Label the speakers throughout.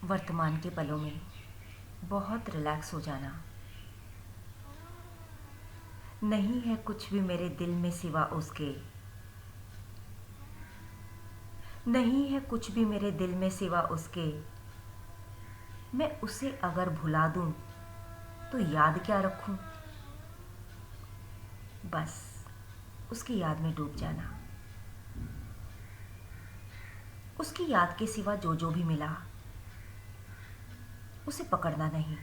Speaker 1: वर्तमान के पलों में बहुत रिलैक्स हो जाना। नहीं है कुछ भी मेरे दिल में सिवा उसके, नहीं है कुछ भी मेरे दिल में सिवा उसके। मैं उसे अगर भुला दूं तो याद क्या रखूं। बस उसकी याद में डूब जाना। उसकी याद के सिवा जो जो भी मिला उसे पकड़ना नहीं,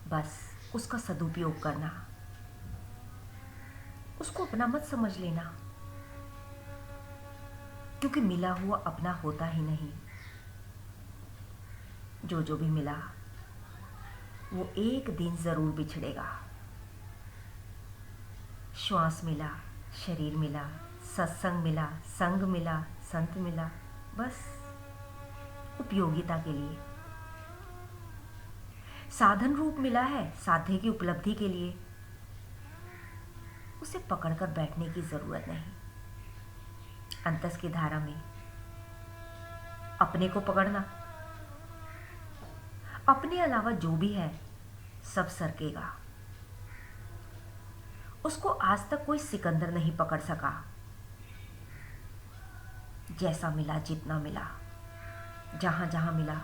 Speaker 1: बस उसका सदुपयोग करना। उसको अपना मत समझ लेना, क्योंकि मिला हुआ अपना होता ही नहीं। जो जो भी मिला वो एक दिन जरूर बिछड़ेगा। श्वास मिला, शरीर मिला, सत्संग मिला, संग मिला, संत मिला, बस उपयोगिता के लिए। साधन रूप मिला है साध्य की उपलब्धि के लिए। उसे पकड़कर बैठने की जरूरत नहीं। अंतस की धारा में अपने को पकड़ना, अपने अलावा जो भी है सब सरकेगा। उसको आज तक कोई सिकंदर नहीं पकड़ सका। जैसा मिला, जितना मिला, जहां जहां मिला,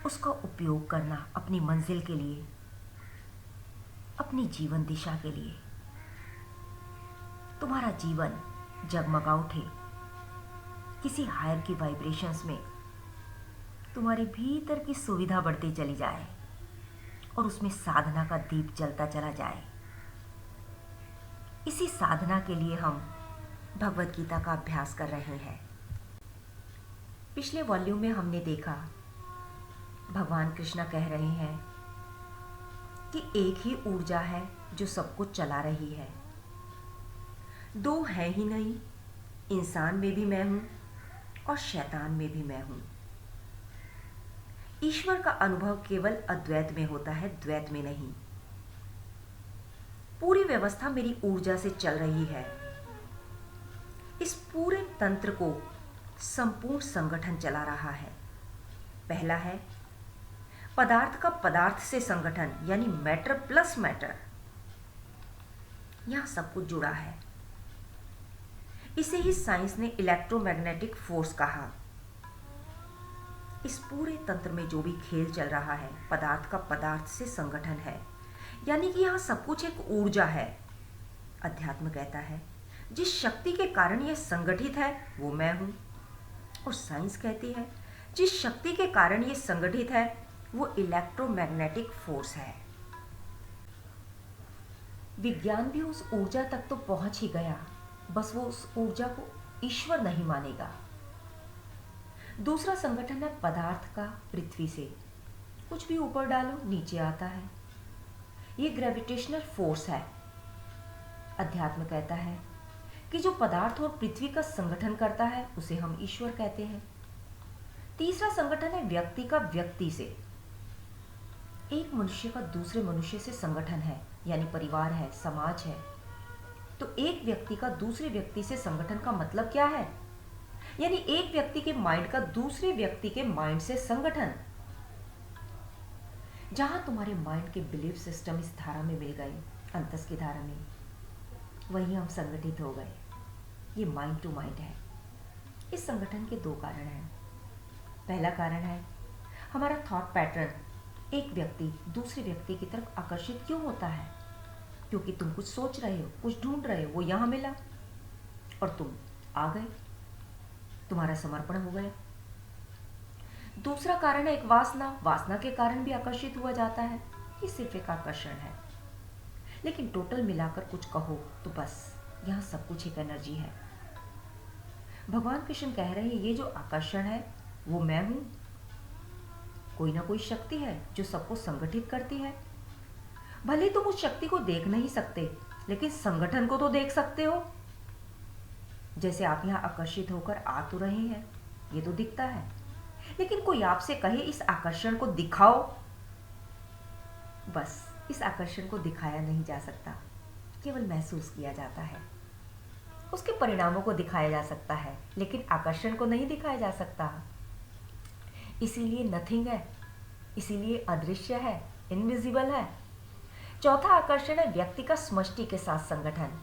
Speaker 1: उसका उपयोग करना अपनी मंजिल के लिए, अपनी जीवन दिशा के लिए। तुम्हारा जीवन जगमगा उठे किसी हायर की वाइब्रेशंस में, तुम्हारे भीतर की सुविधा बढ़ती चली जाए और उसमें साधना का दीप जलता चला जाए। इसी साधना के लिए हम भगवत गीता का अभ्यास कर रहे हैं। पिछले वॉल्यूम में हमने देखा भगवान कृष्ण कह रहे हैं कि एक ही ऊर्जा है जो सब कुछ चला रही है। दो है ही नहीं, इंसान में भी मैं हूं और शैतान में भी मैं हूं। ईश्वर का अनुभव केवल अद्वैत में होता है, द्वैत में नहीं। पूरी व्यवस्था मेरी ऊर्जा से चल रही है। इस पूरे तंत्र को संपूर्ण संगठन चला रहा है। पहला है पदार्थ का पदार्थ से संगठन, यानी मैटर प्लस मैटर। यहां सब कुछ जुड़ा है। इसे ही साइंस ने इलेक्ट्रोमैग्नेटिक फोर्स कहा। इस पूरे तंत्र में जो भी खेल चल रहा है, पदार्थ का पदार्थ से संगठन है, यानी कि यहां सब कुछ एक ऊर्जा है। अध्यात्म कहता है जिस शक्ति के कारण यह संगठित है वो मैं हूं, और साइंस कहती है जिस शक्ति के कारण यह संगठित है वो इलेक्ट्रोमैग्नेटिक फोर्स है। विज्ञान भी उस ऊर्जा तक तो पहुंच ही गया, बस वो उस ऊर्जा को ईश्वर नहीं मानेगा। दूसरा संगठन है पदार्थ का पृथ्वी से। कुछ भी ऊपर डालो नीचे आता है। ये ग्रेविटेशनल फोर्स है। अध्यात्म कहता है कि जो पदार्थ और पृथ्वी का संगठन करता है उसे हम ईश्वर कहते हैं। तीसरा संगठन है व्यक्ति का व्यक्ति से। एक मनुष्य का दूसरे मनुष्य से संगठन है, यानी परिवार है, समाज है। तो एक व्यक्ति का दूसरे व्यक्ति से संगठन का मतलब क्या है? यानी एक व्यक्ति के माइंड का दूसरे व्यक्ति के माइंड से संगठन। जहां तुम्हारे माइंड के बिलीफ सिस्टम इस धारा में मिल गए, अंतस की धारा में, वहीं हम संगठित हो गए। ये माइंड टू माइंड है। इस संगठन के दो कारण हैं। पहला कारण है हमारा थॉट पैटर्न। एक व्यक्ति दूसरे व्यक्ति की तरफ आकर्षित क्यों होता है? क्योंकि तुम कुछ सोच रहे हो, कुछ ढूंढ रहे हो, वो यहां मिला और तुम आ गए, तुम्हारा समर्पण हो गया। दूसरा कारण है एक वासना। वासना के कारण भी आकर्षित हुआ जाता है। ये सिर्फ एक आकर्षण है, लेकिन टोटल मिलाकर कुछ कहो तो बस यहां सब कुछ एक एनर्जी है। भगवान कृष्ण कह रहे हैं ये जो आकर्षण है वो मैं हूं। कोई ना कोई शक्ति है जो सबको संगठित करती है। भले तुम उस शक्ति को देख नहीं सकते, लेकिन संगठन को तो देख सकते हो। जैसे आप यहां आकर्षित होकर आ तो रहे हैं, ये तो दिखता है, लेकिन कोई आपसे कहे इस आकर्षण को दिखाओ, बस इस आकर्षण को दिखाया नहीं जा सकता, केवल महसूस किया जाता है। उसके परिणामों को दिखाया जा सकता है, लेकिन आकर्षण को नहीं दिखाया जा सकता। इसीलिए नथिंग है, इसीलिए अदृश्य है, इनविजिबल है। चौथा आकर्षण है व्यक्ति का समष्टि के साथ संगठन।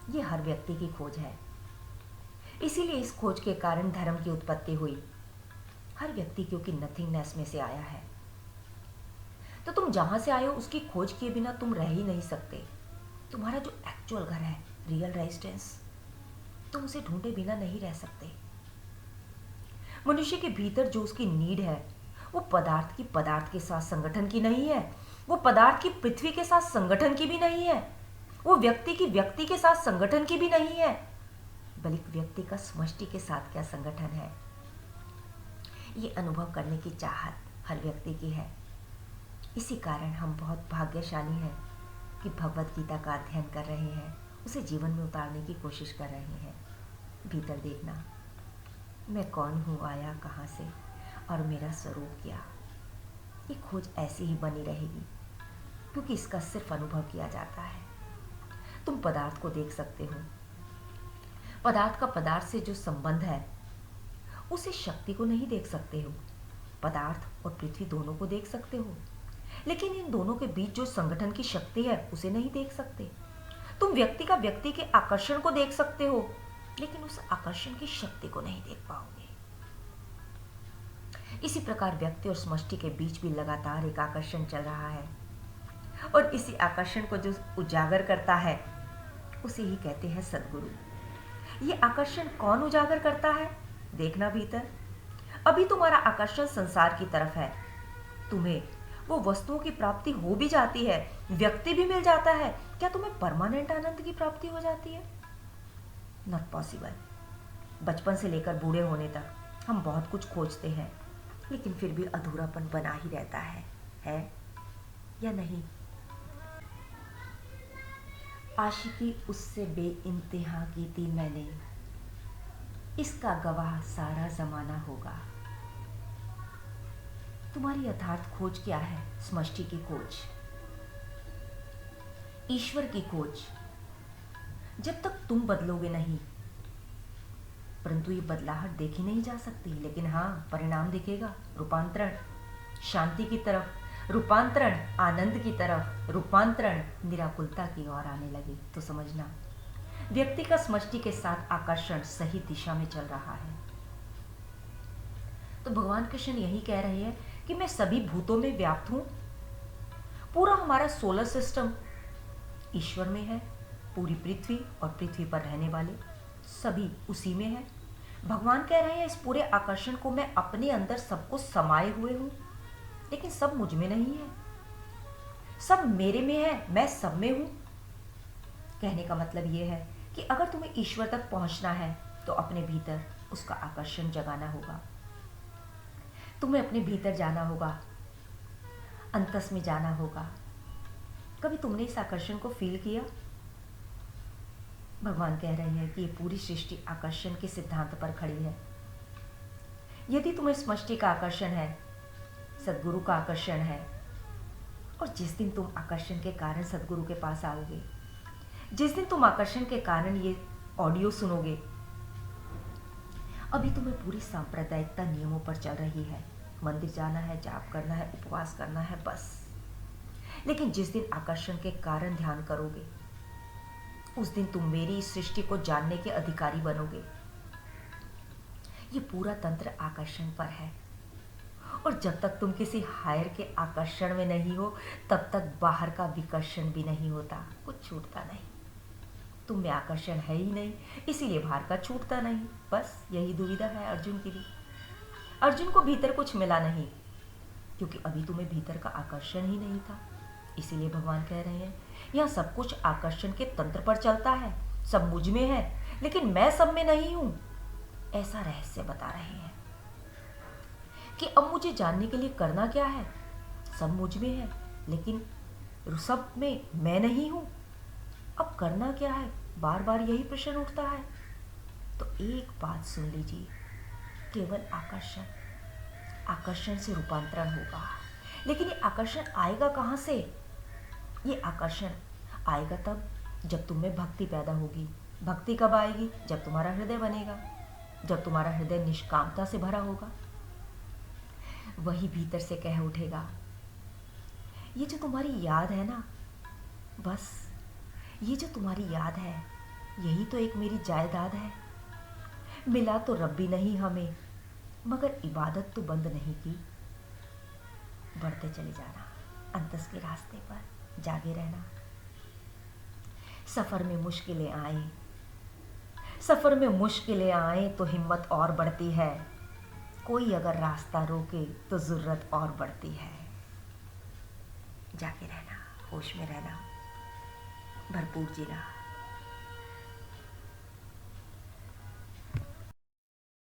Speaker 1: ये हर व्यक्ति की खोज है, इसीलिए इस खोज के कारण धर्म की उत्पत्ति हुई। हर व्यक्ति क्योंकि नथिंगनेस में से आया है। तो तुम जहां से आए हो उसकी खोज किए बिना तुम रह ही नहीं सकते। तुम्हारा जो एक्चुअल घर है, रियल रेजिडेंस, तुम उसे ढूंढे बिना नहीं रह सकते। मनुष्य के भीतर जो उसकी नीड है वो पदार्थ के साथ संगठन की नहीं है, वो पदार्थ की पृथ्वी के साथ संगठन की भी नहीं है, वो व्यक्ति की व्यक्ति के साथ संगठन की भी नहीं है, बल्कि व्यक्ति का समष्टि के साथ क्या संगठन है, ये अनुभव करने की चाहत हर व्यक्ति की है। इसी कारण हम बहुत भाग्यशाली हैं कि भगवत गीता का अध्ययन कर रहे हैं, उसे जीवन में उतारने की कोशिश कर रहे हैं। भीतर देखना, मैं कौन हूँ, आया कहाँ से और मेरा स्वरूप क्या। ये खोज ऐसी ही बनी रहेगी क्योंकि इसका सिर्फ अनुभव किया जाता है। तुम पदार्थ को देख सकते हो, पदार्थ का पदार्थ से जो संबंध है उसे शक्ति को नहीं देख सकते हो। पदार्थ और पृथ्वी दोनों को देख सकते हो, लेकिन इन दोनों के बीच जो संगठन की शक्ति है उसे नहीं देख सकते। तुम व्यक्ति का व्यक्ति के आकर्षण को देख सकते हो, लेकिन उस आकर्षण की शक्ति को नहीं देख पाओगे। इसी प्रकार व्यक्ति और समष्टि के बीच भी लगातार एक आकर्षण चल रहा है, और इसी आकर्षण को जो उजागर करता है उसे ही कहते हैं सद्गुरु। ये आकर्षण कौन उजागर करता है? देखना भीतर। अभी तुम्हारा आकर्षण संसार की तरफ है, तुम्हें वो वस्तुओं की प्राप्ति हो भी जाती है, व्यक्ति भी मिल जाता है, क्या तुम्हें परमानेंट आनंद की प्राप्ति हो जाती है? Not possible. बचपन से लेकर बूढ़े होने तक हम बहुत कुछ खोजते हैं, लेकिन फिर भी अधूरापन बना ही रहता है या नहीं? आशिकी उससे बेइंतहा की थी मैंने, इसका गवाह सारा जमाना होगा। तुम्हारी यथार्थ खोज क्या है? समष्टि की खोज, ईश्वर की खोज। जब तक तुम बदलोगे नहीं, परंतु ये बदलाहट देखी नहीं जा सकती, लेकिन हाँ परिणाम दिखेगा। रूपांतरण शांति की तरफ, रूपांतरण आनंद की तरफ, रूपांतरण निराकुलता की ओर आने लगे। तो समझना, व्यक्ति का समष्टि के साथ आकर्षण सही दिशा में चल रहा है। तो भगवान कृष्ण यही कह रहे हैं कि मैं सभी भूतों में व्याप्त हूं। पूरा हमारा सोलर सिस्टम ईश्वर में है, पूरी पृथ्वी और पृथ्वी पर रहने वाले सभी उसी में है। भगवान कह रहे हैं इस पूरे आकर्षण को मैं अपने अंदर सबको समाये हुए हूं, लेकिन सब मुझ में नहीं है, सब मेरे में है, मैं सब में हूं। कहने का मतलब यह है कि अगर तुम्हें ईश्वर तक पहुंचना है तो अपने भीतर उसका आकर्षण जगाना होगा। तुम्हें अपने भीतर जाना होगा, अंतस में जाना होगा। कभी तुमने इस आकर्षण को फील किया? भगवान कह रहे हैं कि ये पूरी सृष्टि आकर्षण के सिद्धांत पर खड़ी है। यदि तुम्हें समष्टि का आकर्षण है, सद्गुरु का आकर्षण है, और जिस दिन तुम आकर्षण के कारण सद्गुरु के पास आओगे, जिस दिन तुम आकर्षण के कारण ये ऑडियो सुनोगे, अभी तुम्हें पूरी सांप्रदायिकता नियमों पर चल रही है। मंदिर जाना है, जाप करना है, उपवास करना है, बस। लेकिन जिस दिन आकर्षण के कारण ध्यान करोगे, उस दिन तुम मेरी इस सृष्टि को जानने के अधिकारी बनोगे। ये पूरा तंत्र आकर्षण पर है, और जब तक तुम किसी हायर के आकर्षण में नहीं हो, तब तक बाहर का विकर्षण भी नहीं होता, कुछ छूटता नहीं। तुम में आकर्षण है ही नहीं, इसीलिए बाहर का छूटता नहीं। बस यही दुविधा है अर्जुन की भी। अर्जुन को भीतर कुछ मिला नहीं, क्योंकि अभी तुम्हें भीतर का आकर्षण ही नहीं था। इसीलिए भगवान कह रहे हैं यहाँ सब कुछ आकर्षण के तंत्र पर चलता है, सब मुझ में है, लेकिन मैं सब में नहीं हूं। ऐसा रहस्य बता रहे हैं कि अब मुझे जानने के लिए करना क्या है? सब मुझ में है, लेकिन सब में मैं नहीं हूं। अब करना क्या है? बार बार यही प्रश्न उठता है। तो एक बात सुन लीजिए, केवल आकर्षण से रूपांतरण होगा। लेकिन ये आकर्षण आएगा कहाँ से? ये आकर्षण आएगा तब जब तुम में भक्ति पैदा होगी। भक्ति कब आएगी? जब तुम्हारा हृदय बनेगा, जब तुम्हारा हृदय निष्कामता से भरा होगा, वही भीतर से कह उठेगा, ये जो तुम्हारी याद है ना, बस ये जो तुम्हारी याद है, यही तो एक मेरी जायदाद है। मिला तो रब भी नहीं हमें, मगर इबादत तो बंद नहीं की। बढ़ते चले जाना, अंतस के रास्ते पर जागे रहना। सफ़र में मुश्किलें आए, सफ़र में मुश्किलें आए तो हिम्मत और बढ़ती है। कोई अगर रास्ता रोके तो ज़रूरत और बढ़ती है। जागे रहना, होश में रहना, भरपूर जीना।